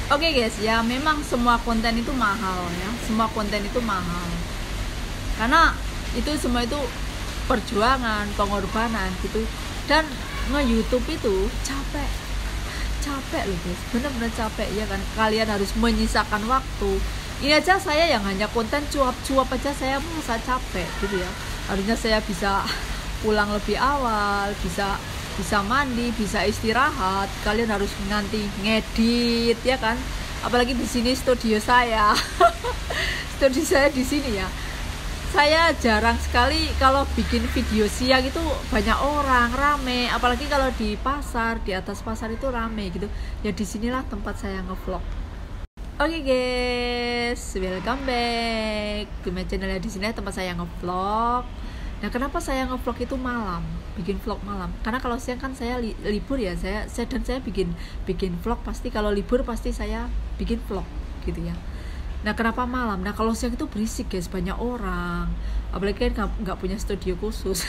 Oke guys, ya memang semua konten itu mahal ya. Semua konten itu mahal. Karena itu semua itu perjuangan, pengorbanan gitu. Dan nge-YouTube itu capek. Capek loh guys. Bener-bener capek ya kan. Kalian harus menyisakan waktu. Ini aja saya yang hanya konten cuap-cuap aja saya merasa capek gitu ya. Harusnya saya bisa pulang lebih awal, bisa mandi, bisa istirahat. Kalian harus nanti ngedit ya kan. Apalagi di sini studio saya. Studio saya di sini ya. Saya jarang sekali kalau bikin video siang itu banyak orang, rame. Apalagi kalau di pasar, di atas pasar itu rame gitu. Ya disinilah tempat saya ngevlog. Oke guys, welcome back to my channel. Di sini tempat saya ngevlog. Nah, kenapa saya ngevlog itu malam? Bikin vlog malam. Karena kalau siang kan saya libur ya. Saya bikin vlog pasti kalau libur pasti saya bikin vlog gitu ya. Nah, kenapa malam? Nah, kalau siang itu berisik guys, banyak orang. Apalagi kan nggak punya studio khusus.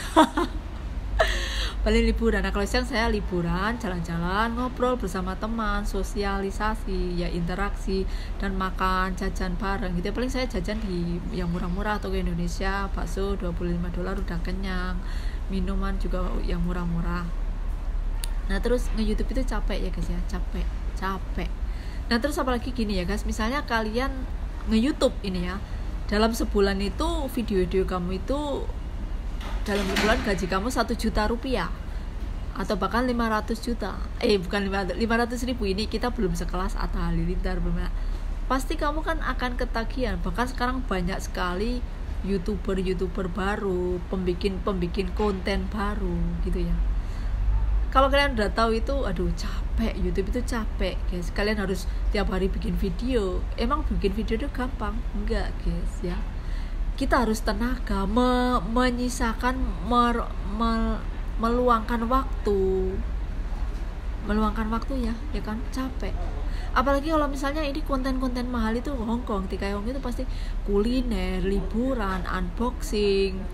Paling liburan. Nah, kalau siang saya liburan, jalan-jalan, ngobrol bersama teman, sosialisasi, ya interaksi dan makan, jajan bareng gitu. Paling saya jajan di yang murah-murah atau ke Indonesia, bakso $25 udah kenyang. Minuman juga yang murah-murah. Nah, terus nge-YouTube itu capek ya guys ya, capek. Nah, terus apalagi gini ya guys, misalnya kalian nge-YouTube ini ya, dalam sebulan itu video-video kamu itu dalam sebulan gaji kamu 1 juta rupiah atau bahkan 500 juta bukan 500 ribu. Ini kita belum sekelas Atta Halilintar belum. Pasti kamu kan akan ketagihan. Bahkan sekarang banyak sekali youtuber baru, pembikin konten baru gitu ya. Kalau kalian udah tahu itu, aduh capek, YouTube itu capek guys. Kalian harus tiap hari bikin video. Emang bikin video itu gampang? Enggak guys ya. Kita harus tenaga, menyisakan, meluangkan waktu ya kan, capek. Apalagi kalau misalnya ini konten-konten mahal itu Hongkong, Hongkong itu pasti kuliner, liburan, unboxing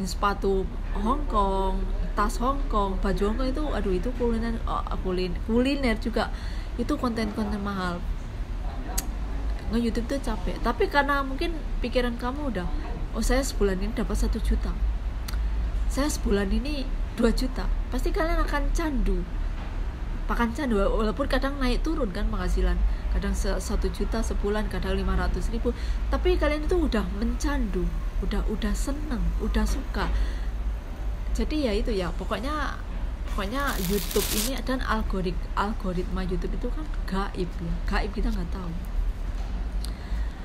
sepatu Hongkong, tas Hongkong, baju Hongkong itu, aduh itu kuliner juga, itu konten-konten mahal. Nge-YouTube tuh capek. Tapi karena mungkin pikiran kamu udah, saya sebulan ini dapat 1 juta, saya sebulan ini 2 juta, pasti kalian akan candu, walaupun kadang naik turun kan penghasilan, kadang 1 juta sebulan, kadang 500 ribu, tapi kalian itu udah mencandu, udah seneng, udah suka. Jadi ya itu ya, pokoknya YouTube ini dan algoritma YouTube itu kan gaib ya, kita nggak tahu.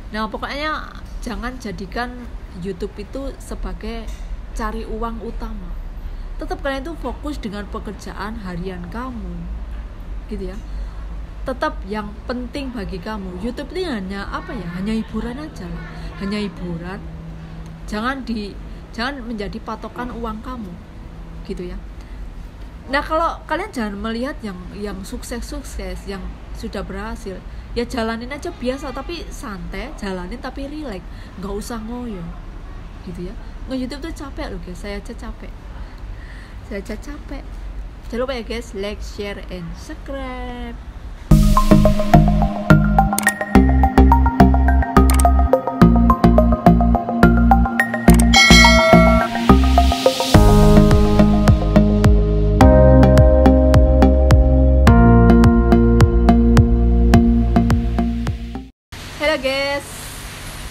Nah, pokoknya jangan jadikan YouTube itu sebagai cari uang utama. Tetap kalian itu fokus dengan pekerjaan harian kamu gitu ya. Tetap yang penting bagi kamu, YouTube ini hanya hanya hiburan aja lah. Hanya hiburan. Jangan menjadi patokan uang kamu gitu ya. Nah, kalau kalian jangan melihat yang sukses, yang sudah berhasil, ya jalanin aja biasa tapi santai, jalanin tapi relax, nggak usah ngoyo gitu ya. Nge-YouTube tuh capek loh guys, saya aja capek. Jangan lupa ya guys, like, share, and subscribe.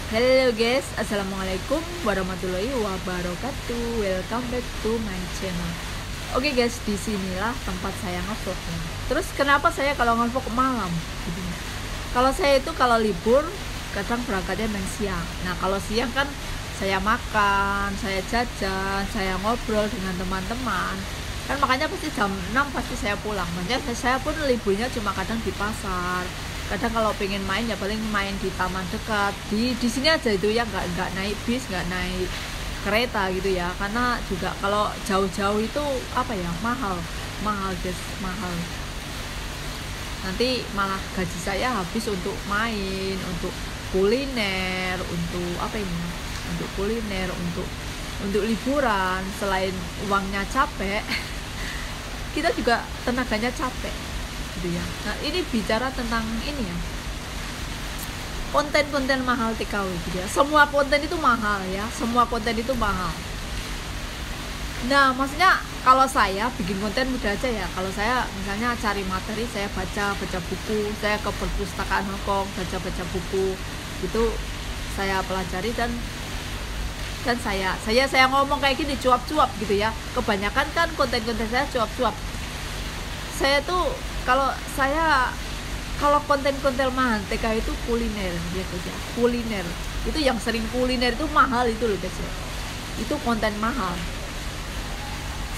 Halo guys, assalamualaikum warahmatullahi wabarakatuh. Welcome back to my channel. Oke guys, disinilah tempat saya ngevlog ya. Terus kenapa saya kalau ngevlog malam? Gitu. Kalau saya itu kalau libur kadang berangkatnya main siang. Nah, kalau siang kan saya makan, saya jajan, saya ngobrol dengan teman-teman. Kan makanya pasti jam 6 pasti saya pulang. Makanya saya pun liburnya cuma kadang di pasar. Kadang kalau pengen main ya paling main di taman dekat, di sini aja itu ya, nggak naik bis, nggak naik kereta gitu ya, karena juga kalau jauh-jauh itu mahal guys, mahal. Nanti malah gaji saya habis untuk main, untuk kuliner, untuk liburan. Selain uangnya capek, kita juga tenaganya capek gitu ya. Nah ini bicara tentang ini ya, konten-konten mahal TKW gitu ya. Semua konten itu mahal ya, semua konten itu mahal. Nah maksudnya kalau saya bikin konten mudah aja ya. Kalau saya misalnya cari materi, saya baca buku, saya ke perpustakaan Hongkong, baca buku itu saya pelajari, dan saya ngomong kayak gini cuap-cuap gitu ya. Kebanyakan kan konten-konten saya cuap-cuap. Saya tuh kalau konten-konten mahal TKW itu kuliner ya guys ya. Kuliner itu yang sering kuliner itu mahal itu loh guys ya. Itu konten mahal.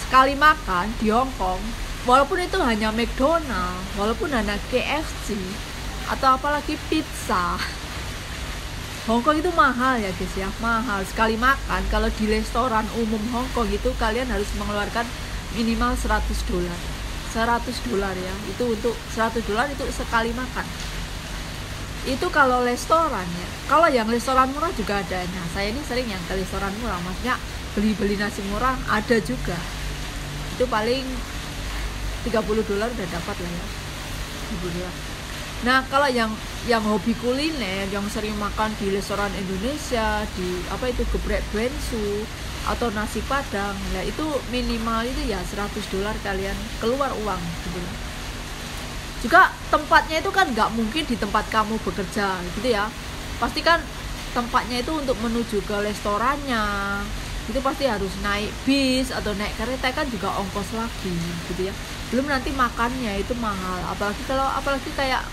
Sekali makan di Hongkong, walaupun itu hanya McDonald, walaupun hanya KFC atau apalagi pizza, Hongkong itu mahal ya guys ya, mahal. Sekali makan kalau di restoran umum Hongkong itu kalian harus mengeluarkan minimal $100 ya. Itu untuk $100 itu sekali makan. Itu kalau restoran ya. Kalau yang restoran murah juga ada. Nah saya ini sering yang ke restoran murah, maksudnya beli nasi murah ada juga. Itu paling $30 udah dapat lah ya, $30. Nah kalau yang hobi kuliner, yang sering makan di restoran Indonesia, di apa itu geprek bensu atau nasi padang, nah itu minimal itu ya $100 kalian keluar uang gitu. Juga tempatnya itu kan nggak mungkin di tempat kamu bekerja gitu ya, pasti kan tempatnya itu untuk menuju ke restorannya itu pasti harus naik bis atau naik kereta, kan juga ongkos lagi gitu ya. Belum nanti makannya itu mahal, apalagi kayak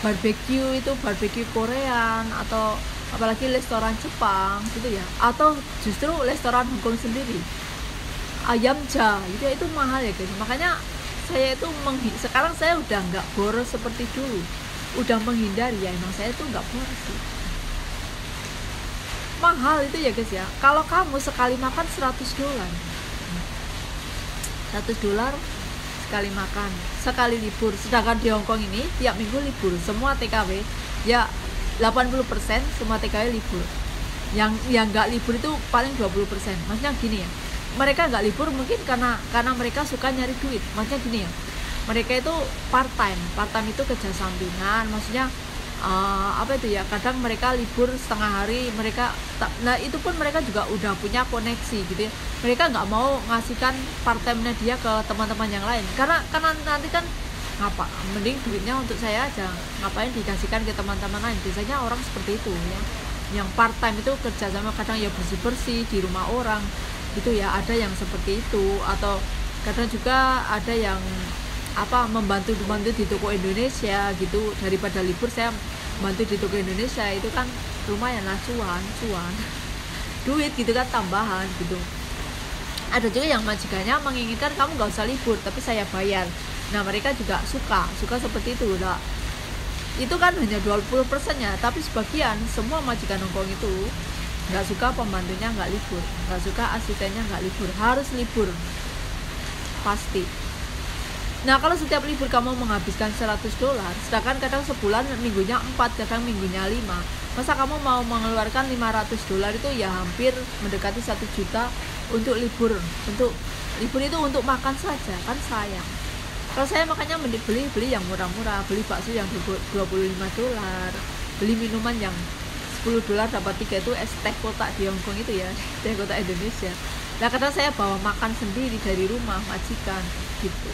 barbecue Korean, atau apalagi restoran Jepang gitu ya, atau justru restoran Hongkong sendiri ayam ja gitu ya, itu mahal ya guys. Makanya saya itu sekarang saya udah nggak boros seperti dulu, udah menghindari ya. Emang saya tuh nggak boros sih, mahal itu ya guys ya. Kalau kamu sekali makan $100 sekali makan, sekali libur. Sedangkan di Hongkong ini tiap minggu libur, semua TKW ya 80% semua TKW libur. Yang nggak libur itu paling 20%. Maksudnya gini ya, mereka nggak libur mungkin karena mereka suka nyari duit. Maksudnya gini ya, mereka itu part time itu kerja sampingan, maksudnya apa itu ya, kadang mereka libur setengah hari, nah itu pun mereka juga udah punya koneksi gitu ya. Mereka nggak mau ngasihkan part time-nya dia ke teman-teman yang lain, karena nanti kan mending duitnya untuk saya aja, ngapain dikasihkan ke teman-teman lain. Biasanya orang seperti itu ya, yang part time itu kerja sama, kadang ya bersih di rumah orang gitu ya, ada yang seperti itu. Atau kadang juga ada yang membantu di toko Indonesia gitu, daripada libur saya bantu di toko Indonesia, itu kan lumayan lah, cuan duit gitu kan, tambahan gitu. Ada juga yang majikannya menginginkan kamu gak usah libur tapi saya bayar. Nah mereka juga suka seperti itu lah. Itu kan hanya 20% ya, tapi sebagian semua majikan Hongkong itu nggak suka pembantunya nggak libur, nggak suka asistennya nggak libur, harus libur pasti. Nah kalau setiap libur kamu menghabiskan $100, sedangkan kadang sebulan minggunya 4, kadang minggunya 5, masa kamu mau mengeluarkan $500 itu ya hampir mendekati 1 juta untuk libur. Untuk libur itu untuk makan saja kan sayang. Kalau saya makanya beli yang murah-murah, beli bakso yang $25, beli minuman yang $10 dapat 3, itu es teh kotak di Hongkong itu ya, teh kotak Indonesia. Nah kadang saya bawa makan sendiri dari rumah majikan gitu.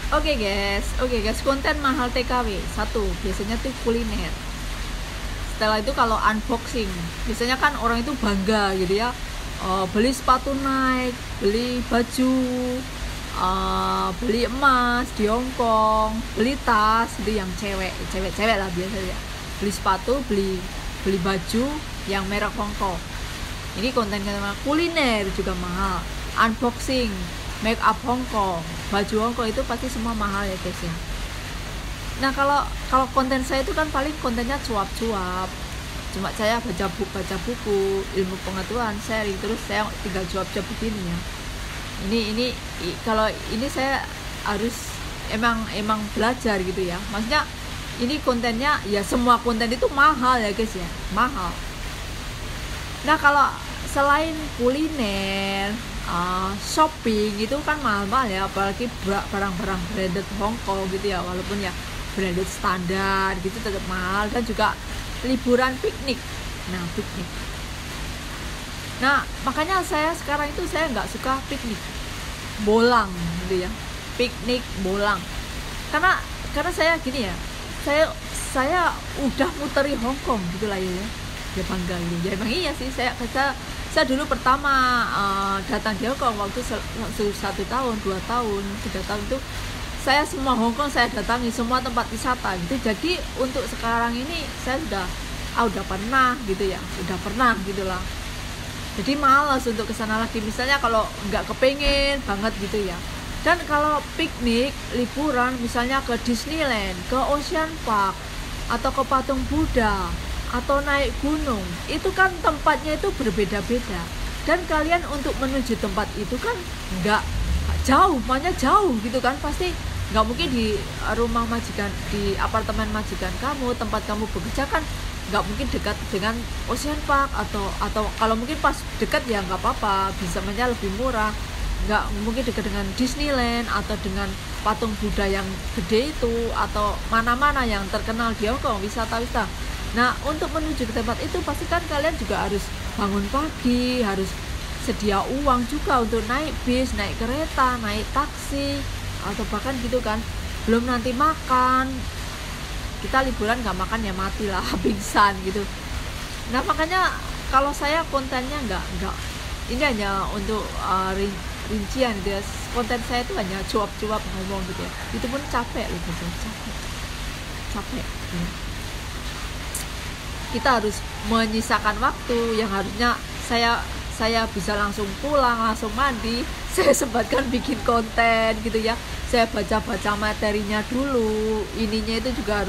Oke guys, konten mahal TKW 1 biasanya tuh kuliner. Setelah itu kalau unboxing, biasanya kan orang itu bangga gitu ya, beli sepatu Nike, beli baju, beli emas di Hongkong, beli tas itu yang cewek lah biasanya, beli sepatu, beli baju yang merek Hongkong. Ini konten kuliner juga mahal. Unboxing make up Hongkong, baju Hongkong itu pasti semua mahal ya guys ya. Nah kalau konten saya itu kan paling kontennya cuap-cuap, cuma saya baca buku ilmu pengetahuan, sharing, terus saya tinggal cuap-cuap begini ya. Ini kalau ini saya harus emang belajar gitu ya, maksudnya ini kontennya ya, semua konten itu mahal ya guys ya, mahal. Nah kalau selain kuliner, shopping itu kan mahal-mahal ya, apalagi barang-barang branded Hong Kong gitu ya, walaupun ya branded standar gitu tetap mahal. Dan juga liburan piknik, piknik. Nah makanya saya sekarang itu saya nggak suka piknik bolang gitu ya, piknik bolang, karena saya gini ya, saya udah muteri Hong Kong gitu lah ya bangga gitu ya. Emang iya sih, saya dulu pertama datang di Hong Kong waktu 1 tahun, 2 tahun, 3 tahun itu saya semua Hong Kong saya datangi, semua tempat wisata gitu. Jadi untuk sekarang ini saya udah pernah gitu ya, udah pernah gitulah. Jadi malas untuk kesana lagi, misalnya kalau nggak kepengen banget gitu ya. Dan kalau piknik liburan misalnya ke Disneyland, ke Ocean Park, atau ke Patung Buddha, atau naik gunung, itu kan tempatnya itu berbeda-beda. Dan kalian untuk menuju tempat itu kan nggak jauh, makanya jauh gitu kan, pasti nggak mungkin di rumah majikan, di apartemen majikan kamu, tempat kamu bekerja kan nggak mungkin dekat dengan Ocean Park, atau kalau mungkin pas dekat ya nggak apa-apa, bisa menjadi lebih murah. Nggak mungkin dekat dengan Disneyland atau dengan patung Buddha yang gede itu, atau mana-mana yang terkenal di Hong Kong, wisata-wisata. Nah untuk menuju ke tempat itu pasti kan kalian juga harus bangun pagi, harus sedia uang juga untuk naik bis, naik kereta, naik taksi, atau bahkan gitu kan, belum nanti makan. Kita liburan nggak makan ya mati lah, pingsan gitu. Nah makanya kalau saya kontennya nggak ini hanya untuk rincian gitu ya. Konten saya itu hanya cuap-cuap ngomong gitu ya, itu pun capek loh gitu, capek ya. Kita harus menyisakan waktu yang harusnya saya bisa langsung pulang, langsung mandi, saya sempatkan bikin konten gitu ya. Saya baca-baca materinya dulu, ininya itu juga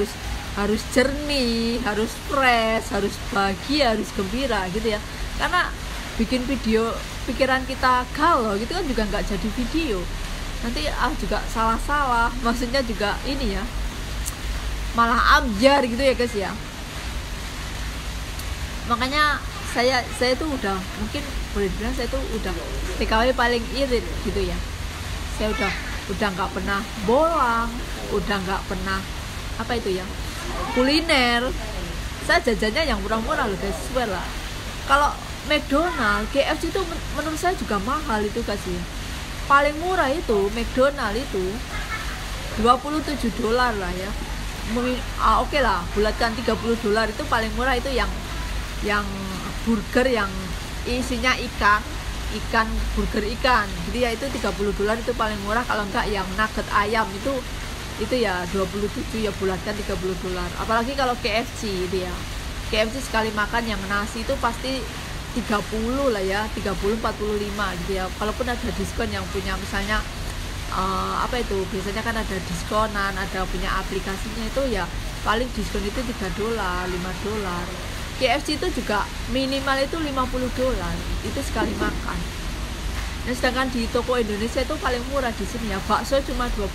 harus jernih, harus fresh, harus bahagia, harus gembira gitu ya. Karena bikin video pikiran kita galau gitu kan juga nggak jadi video, nanti juga salah-salah, maksudnya juga ini ya, malah ambiar gitu ya guys ya. Makanya saya itu udah, mungkin boleh dibilang saya itu udah TKW paling irit gitu ya. Saya udah nggak pernah bolang, udah nggak pernah apa itu ya, kuliner. Saya jajannya yang murah-murah loh guys, swear lah. Kalau McDonald, KFC itu menurut saya juga mahal itu guys ya. Paling murah itu McDonald itu $27 lah ya. Oke lah, bulatkan $30 itu paling murah, itu yang burger yang isinya ikan burger ikan. Jadi ya itu $30 itu paling murah. Kalau enggak yang nugget ayam itu ya 27, ya bulatkan $30. Apalagi kalau KFC itu ya, KFC sekali makan yang nasi itu pasti 30 lah ya, 30-45 gitu ya. Kalaupun ada diskon yang punya misalnya apa itu, biasanya kan ada diskonan, ada punya aplikasinya, itu ya paling diskon itu $3, $5. KFC itu juga minimal itu $50 itu sekali makan. Nah sedangkan di toko Indonesia itu paling murah di sini ya, bakso cuma $25,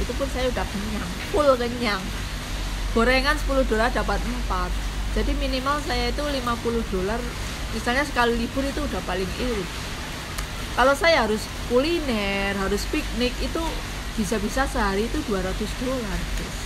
itu pun saya udah kenyang, full kenyang. Gorengan $10 dapat 4, jadi minimal saya itu $50. Misalnya sekali libur itu udah paling irit. Kalau saya harus kuliner, harus piknik, itu bisa-bisa sehari itu $200 guys.